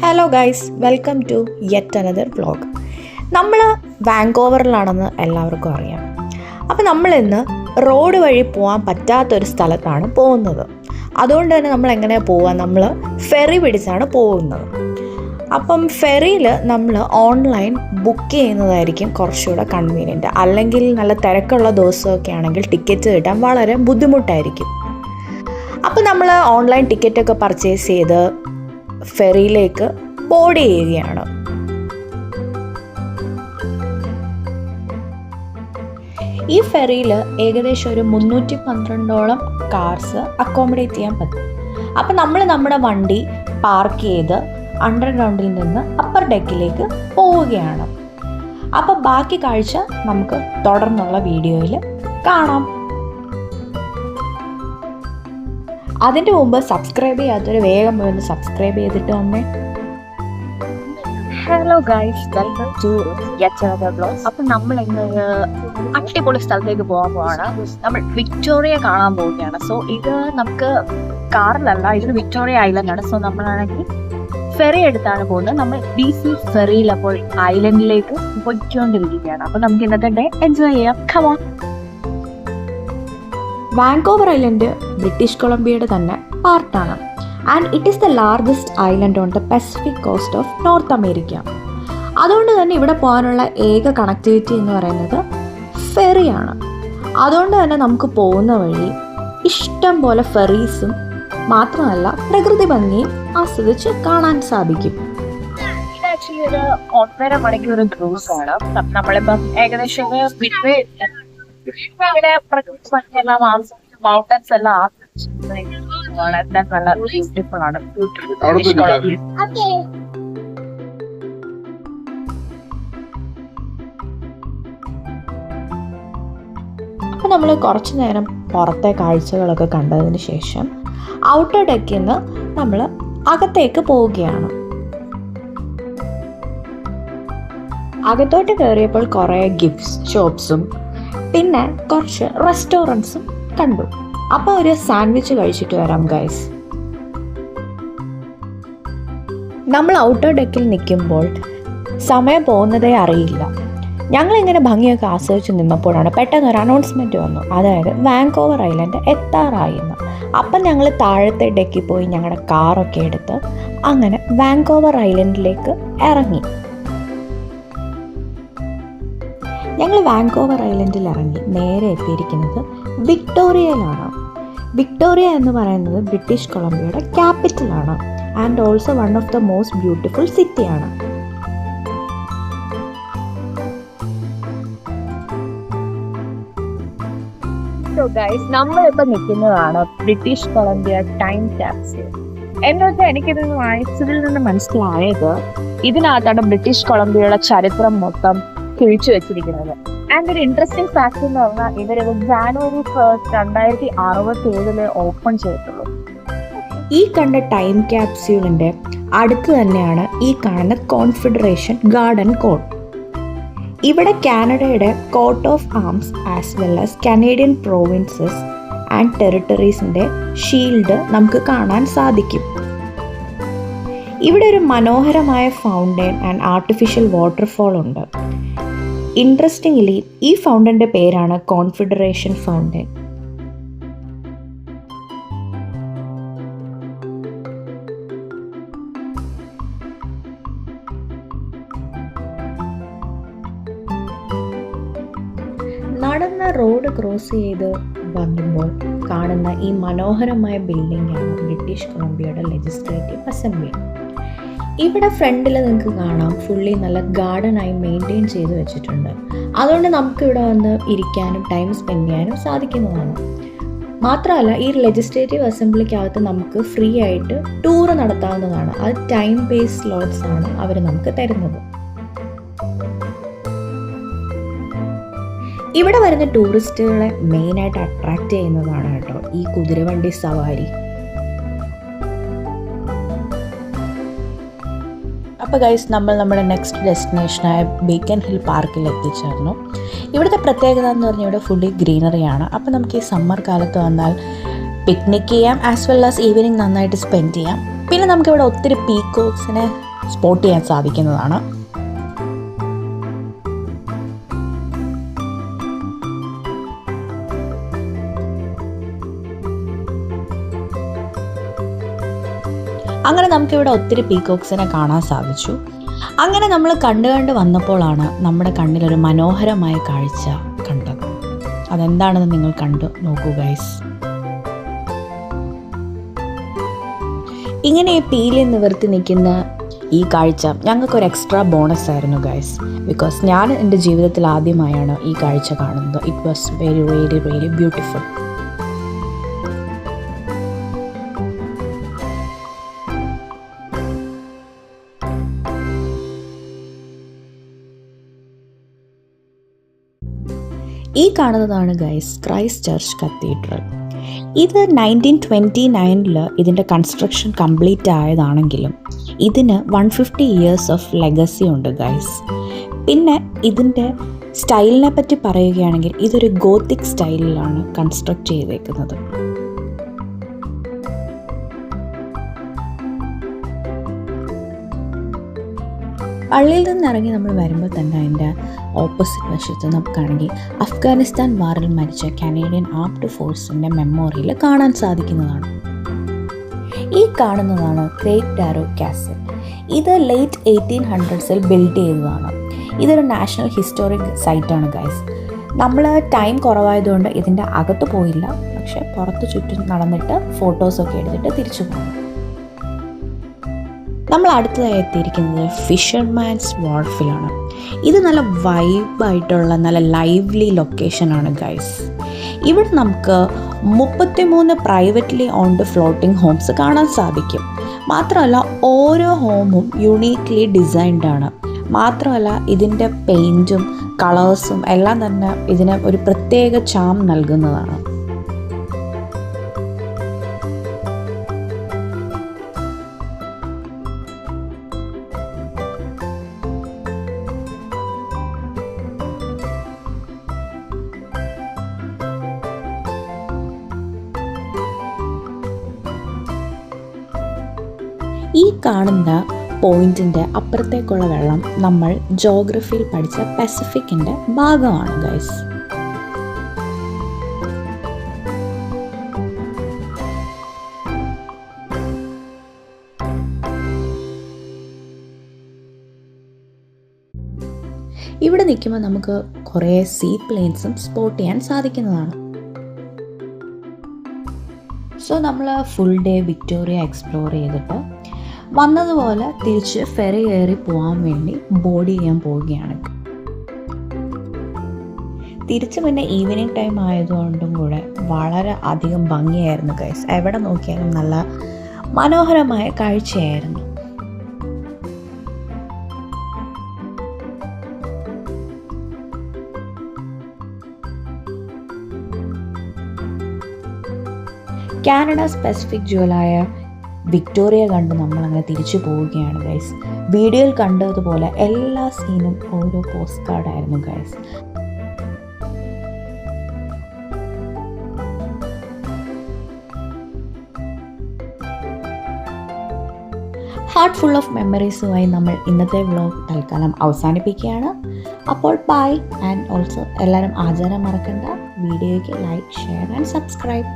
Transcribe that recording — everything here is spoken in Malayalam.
Hello guys, welcome to yet another vlog. നമ്മൾ വാങ്കോവറിലാണെന്ന് എല്ലാവർക്കും അറിയാം. അപ്പോൾ നമ്മളിന്ന് റോഡ് വഴി പോകാൻ പറ്റാത്തൊരു സ്ഥലത്താണ് പോകുന്നത്. അതുകൊണ്ട് തന്നെ നമ്മൾ എങ്ങനെയാണ് പോവുക? നമ്മൾ ഫെറി പിടിച്ചാണ് പോകുന്നത്. അപ്പം ഫെറിയിൽ നമ്മൾ ഓൺലൈൻ ബുക്ക് ചെയ്യുന്നതായിരിക്കും കുറച്ചുകൂടെ കൺവീനിയൻറ്റ്. അല്ലെങ്കിൽ നല്ല തിരക്കുള്ള ദിവസമൊക്കെ ആണെങ്കിൽ ടിക്കറ്റ് കിട്ടാൻ വളരെ ബുദ്ധിമുട്ടായിരിക്കും. അപ്പോൾ നമ്മൾ ഓൺലൈൻ ടിക്കറ്റൊക്കെ പർച്ചേസ് ചെയ്ത് ഫെറിയിലേക്ക് ബോർഡ് ചെയ്യുകയാണ്. ഈ ഫെറിയിൽ ഏകദേശം ഒരു 312ഓളം കാർസ് അക്കോമഡേറ്റ് ചെയ്യാൻ പറ്റും. അപ്പം നമ്മൾ നമ്മുടെ വണ്ടി പാർക്ക് ചെയ്ത് അണ്ടർഗ്രൗണ്ടിൽ നിന്ന് അപ്പർ ഡെക്കിലേക്ക് പോവുകയാണ്. അപ്പം ബാക്കി കാഴ്ച നമുക്ക് തുടർന്നുള്ള വീഡിയോയിൽ കാണാം. അതിൻ്റെ മുമ്പ് സബ്സ്ക്രൈബ് ചെയ്യാത്തൊരു വേഗം പോയി സബ്സ്ക്രൈബ് ചെയ്തിട്ട് വന്നേ. Hello guys, welcome to yet another vlog. അപ്പം നമ്മൾ ഇന്ന് അടിപൊളി സ്ഥലത്തേക്ക് പോകാൻ പോവാണ്. നമ്മൾ വിക്ടോറിയ കാണാൻ പോവുകയാണ്. സോ ഇത് നമുക്ക് കാറിലല്ല, ഇത് വിക്ടോറിയ ഐലൻഡ് ആണ്. സോ നമ്മളാണെങ്കിൽ ഫെറി എടുത്താണ് പോകുന്നത്. നമ്മൾ DC ഫെറിയിൽ അപ്പോൾ ഐലൻഡിലേക്ക് പോയിക്കൊണ്ടിരിക്കുകയാണ്. അപ്പം നമുക്ക് ഇന്നത്തെ ഡേ എൻജോയ് ചെയ്യാം. Come on. Vancouver island British കൊളംബിയയുടെ തന്നെ പാർട്ടാണ്. And it is the largest island on the Pacific coast of North America. അതുകൊണ്ട് തന്നെ ഇവിടെ പോകാനുള്ള ഏക കണക്ടിവിറ്റി എന്ന് പറയുന്നത് ഫെറിയാണ്. അതുകൊണ്ട് തന്നെ നമുക്ക് പോകുന്ന വഴി ഇഷ്ടം പോലെ ഫെറീസും മാത്രമല്ല പ്രകൃതി ഭംഗിയും ആസ്വദിച്ച് കാണാൻ സാധിക്കും. ഇത് ആക്ച്വലി ഒരു 1.5 മണിക്കൂർ ക്രൂസ് ആണ്. നമ്മളിപ്പം ഏകദേശം ഇവിടെ പ്രകൃതി ഭംഗിയെല്ലാം ആസ്വദിച്ച് മൗണ്ടൻസ് എല്ലാം ആസ്വദിച്ച് നല്ല ബ്യൂട്ടിഫുൾ ആണ്. അപ്പോൾ നമ്മൾ കുറച്ച് നേരം പുറത്തെ കാഴ്ചകളൊക്കെ കണ്ടതിന് ശേഷം ഔട്ടർ ഡെക്കിൽ നിന്ന് നമ്മൾ അകത്തേക്ക് പോവുകയാണ്. അകത്തോട്ട് കയറിയപ്പോൾ കുറേ ഗിഫ്റ്റ്സ് ഷോപ്സും പിന്നെ കുറച്ച് റെസ്റ്റോറൻറ്റ്സും കണ്ടു. അപ്പോൾ ഒരു സാൻഡ്വിച്ച് കഴിച്ചിട്ട് വരാം ഗൈസ്. നമ്മൾ ഔട്ടർ ഡെക്കിൽ നിൽക്കുമ്പോൾ സമയം പോകുന്നതേ അറിയില്ല. ഞങ്ങളിങ്ങനെ ഭംഗിയൊക്കെ ആസ്വദിച്ച് നിന്നപ്പോഴാണ് പെട്ടെന്ന് ഒരു അനൗൺസ്മെൻറ്റ് വന്നു. അതായത് വാങ്കോവർ ഐലൻഡ് എത്താറായി എന്ന്. അപ്പം ഞങ്ങൾ താഴത്തെ ഡെക്കിൽ പോയി ഞങ്ങളുടെ കാറൊക്കെ എടുത്ത് അങ്ങനെ വാങ്കോവർ ഐലൻഡിലേക്ക് ഇറങ്ങി. ഞങ്ങൾ വാങ്കോവർ ഐലൻഡിൽ ഇറങ്ങി നേരെ എത്തിയിരിക്കുന്നത് വിക്ടോറിയയിലാണ്. വിക്ടോറിയ എന്ന് പറയുന്നത് ബ്രിട്ടീഷ് കൊളംബിയയുടെ ക്യാപിറ്റലാണ് and also one of the most beautiful സിറ്റിയാണ്. സോ ഗൈസ്, നമ്മളിപ്പോൾ നിൽക്കുന്നതാണ് ബ്രിട്ടീഷ് കൊളംബിയ ടൈം ക്യാപ്സ്യൂൾ. എന്ന് വെച്ചാൽ എനിക്കിത് വായിച്ചതിൽ നിന്ന് മനസ്സിലായത് ഇതിനകത്താണ് ബ്രിട്ടീഷ് കൊളംബിയയുടെ ചരിത്രം മൊത്തം കുഴിച്ചു വെച്ചിരിക്കുന്നത്. ആൻഡ് ഒരു ഇൻട്രസ്റ്റിംഗ് ഫാക്ട് എന്ന് പറഞ്ഞാൽ ഇവരത് January 1st, 2067 ഓപ്പൺ ചെയ്തിട്ടുള്ളൂ. ഈ കണ്ട ടൈം ക്യാപ്സ്യൂളിൻ്റെ അടുത്ത് തന്നെയാണ് ഈ കാണുന്ന കോൺഫെഡറേഷൻ ഗാർഡൻ കോട്ട്. ഇവിടെ കാനഡയുടെ coat of arms as well as Canadian provinces and ടെറിട്ടറീസിൻ്റെ ഷീൽഡ് നമുക്ക് കാണാൻ സാധിക്കും. ഇവിടെ ഒരു മനോഹരമായ ഫൗണ്ടൈൻ ആൻഡ് ആർട്ടിഫിഷ്യൽ വാട്ടർഫോൾ ഉണ്ട്. ഇൻട്രസ്റ്റിംഗ്ലി ഈ ഫൗണ്ടൻ്റെ പേരാണ് കോൺഫെഡറേഷൻ ഫൗണ്ടൻ. നടന്ന റോഡ് ക്രോസ് ചെയ്ത് വരുമ്പോൾ കാണുന്ന ഈ മനോഹരമായ ബിൽഡിംഗാണ് ബ്രിട്ടീഷ് കൊളംബിയയുടെ ലെജിസ്ലേറ്റീവ് അസംബ്ലി. ഇവിടെ ഫ്രണ്ടിൽ നിങ്ങൾക്ക് കാണാം ഫുള്ളി നല്ല ഗാർഡനായി മെയിൻറ്റെയിൻ ചെയ്ത് വെച്ചിട്ടുണ്ട്. അതുകൊണ്ട് നമുക്കിവിടെ വന്ന് ഇരിക്കാനും ടൈം സ്പെൻഡ് ചെയ്യാനും സാധിക്കുന്നതാണ്. മാത്രമല്ല ഈ ലെജിസ്ലേറ്റീവ് അസംബ്ലിക്കകത്ത് നമുക്ക് ഫ്രീ ആയിട്ട് ടൂറ് നടത്താവുന്നതാണ്. അത് ടൈം ബേസ് സ്ലോട്ട്സ് ആണ് അവർ നമുക്ക് തരുന്നത്. ഇവിടെ വരുന്ന ടൂറിസ്റ്റുകളെ മെയിനായിട്ട് അട്രാക്റ്റ് ചെയ്യുന്നതാണ് കേട്ടോ ഈ കുതിരവണ്ടി സവാരി. അപ്പോൾ ഗൈസ്, നമ്മൾ നമ്മുടെ നെക്സ്റ്റ് ഡെസ്റ്റിനേഷനായ ബീക്കൺ ഹിൽ പാർക്കിൽ എത്തിച്ചേർന്നു. ഇവിടുത്തെ പ്രത്യേകത എന്ന് പറഞ്ഞാൽ ഇവിടെ ഫുള്ളി ഗ്രീനറിയാണ്. അപ്പോൾ നമുക്ക് ഈ സമ്മർ കാലത്ത് വന്നാൽ പിക്നിക് ചെയ്യാം ആസ് വെൽ ആസ് ഈവനിങ് നന്നായിട്ട് സ്പെൻഡ് ചെയ്യാം. പിന്നെ നമുക്കിവിടെ ഒത്തിരി പീക്കോക്സിനെ സ്പോട്ട് ചെയ്യാൻ സാധിക്കുന്നതാണ്. അങ്ങനെ നമുക്കിവിടെ ഒത്തിരി പീകോക്സിനെ കാണാൻ സാധിച്ചു. അങ്ങനെ നമ്മൾ കണ്ട് വന്നപ്പോഴാണ് നമ്മുടെ കണ്ണിലൊരു മനോഹരമായ കാഴ്ച കണ്ടത്. അതെന്താണെന്ന് നിങ്ങൾ കണ്ടു നോക്കൂ ഗൈസ്. ഇങ്ങനെ പീലി നിവർത്തി നിൽക്കുന്ന ഈ കാഴ്ച ഞങ്ങൾക്കൊരു എക്സ്ട്രാ ബോണസ് ആയിരുന്നു ഗൈസ്. ബിക്കോസ് ഞാൻ എൻ്റെ ജീവിതത്തിൽ ആദ്യമായാണ് ഈ കാഴ്ച കാണുന്നത്. It was very very very beautiful. ഈ കാണുന്നതാണ് ഗൈസ് ക്രൈസ്റ്റ് ചർച്ച് കത്തീഡ്രൽ. ഇത് 1929 ഇതിൻ്റെ കൺസ്ട്രക്ഷൻ കംപ്ലീറ്റ് ആയതാണെങ്കിലും ഇതിന് 150 ഇയേഴ്സ് ഓഫ് ലെഗസി ഉണ്ട് ഗൈസ്. പിന്നെ ഇതിൻ്റെ സ്റ്റൈലിനെ പറ്റി പറയുകയാണെങ്കിൽ ഇതൊരു ഗോത്തിക് സ്റ്റൈലിലാണ് കൺസ്ട്രക്റ്റ് ചെയ്തേക്കുന്നത്. പള്ളിയിൽ നിന്നിറങ്ങി നമ്മൾ വരുമ്പോൾ തന്നെ അതിൻ്റെ ഓപ്പോസിറ്റ് വശത്ത് നമുക്കാണെങ്കിൽ അഫ്ഗാനിസ്ഥാൻ വാറിൽ മരിച്ച കനേഡിയൻ ആർംഡ് ഫോഴ്സിൻ്റെ മെമ്മോറിയൽ കാണാൻ സാധിക്കുന്നതാണ്. ഈ കാണുന്നതാണ് ഗ്രേറ്റ് ഡാരോ കാസിൽ. ഇത് ലേറ്റ് 1800s ബിൽഡ് ചെയ്തതാണ്. ഇതൊരു നാഷണൽ ഹിസ്റ്റോറിക് സൈറ്റാണ് ഗൈസ്. നമ്മൾ ടൈം കുറവായതുകൊണ്ട് ഇതിൻ്റെ അകത്ത് പോയില്ല, പക്ഷെ പുറത്ത് ചുറ്റും നടന്നിട്ട് ഫോട്ടോസൊക്കെ എടുത്തിട്ട് തിരിച്ചു പോകും. നമ്മൾ അടുത്തതായി എത്തിയിരിക്കുന്നത് ഫിഷർമാൻസ് വാർഫിലാണ്. ഇത് നല്ല വൈബായിട്ടുള്ള നല്ല ലൈവ്ലി ലൊക്കേഷനാണ് ഗൈസ്. ഇവിടെ നമുക്ക് 33 പ്രൈവറ്റ്ലി ഓൺഡ് ഫ്ലോട്ടിംഗ് ഹോംസ് കാണാൻ സാധിക്കും. മാത്രമല്ല ഓരോ ഹോമും യുണീക്ലി ഡിസൈൻഡ് ആണ്. മാത്രമല്ല ഇതിൻ്റെ പെയിൻറ്റും കളേഴ്സും എല്ലാം തന്നെ ഇതിന് ഒരു പ്രത്യേക ചാം നൽകുന്നതാണ്. ഈ കാണുന്ന പോയിന്റിൻ്റെ അപ്പുറത്തേക്കുള്ള വെള്ളം നമ്മൾ ജോഗ്രഫിയിൽ പഠിച്ച പസഫിക്കിൻ്റെ ഭാഗമാണ് ഗൈസ്. ഇവിടെ നിൽക്കുമ്പോൾ നമുക്ക് കുറേ സീ പ്ലെയിൻസും സ്പോട്ട് ചെയ്യാൻ സാധിക്കുന്നതാണ്. സോ നമ്മൾ ഫുൾ ഡേ വിക്ടോറിയ എക്സ്പ്ലോർ ചെയ്തിട്ട് വന്നതുപോലെ തിരിച്ച് ഫെറി കയറി പോകാൻ വേണ്ടി ബോർഡ് ചെയ്യാൻ പോവുകയാണ്. തിരിച്ച് പിന്നെ ഈവനിങ് ടൈം ആയതുകൊണ്ടും കൂടെ വളരെ അധികം ഭംഗിയായിരുന്നു ഗൈസ്. എവിടെ നോക്കിയാലും നല്ല മനോഹരമായ കാഴ്ചയായിരുന്നു. കാനഡ പസഫിക് ജ്വലായ വിക്ടോറിയ കണ്ട് നമ്മളങ്ങനെ തിരിച്ചു പോവുകയാണ് ഗൈസ്. വീഡിയോയിൽ കണ്ടതുപോലെ എല്ലാ സീനും ഓരോ പോസ്റ്റ് കാർഡായിരുന്നു ഗൈസ്. ഹാർട്ട് ഫുൾ ഓഫ് മെമ്മറീസുമായി നമ്മൾ ഇന്നത്തെ വ്ളോഗ് തൽക്കാലം അവസാനിപ്പിക്കുകയാണ്. അപ്പോൾ ബൈ. ആൻഡ് ഓൾസോ എല്ലാവരും ആചാരം മറക്കണ്ട. വീഡിയോയ്ക്ക് ലൈക്ക്, ഷെയർ ആൻഡ് സബ്സ്ക്രൈബ്.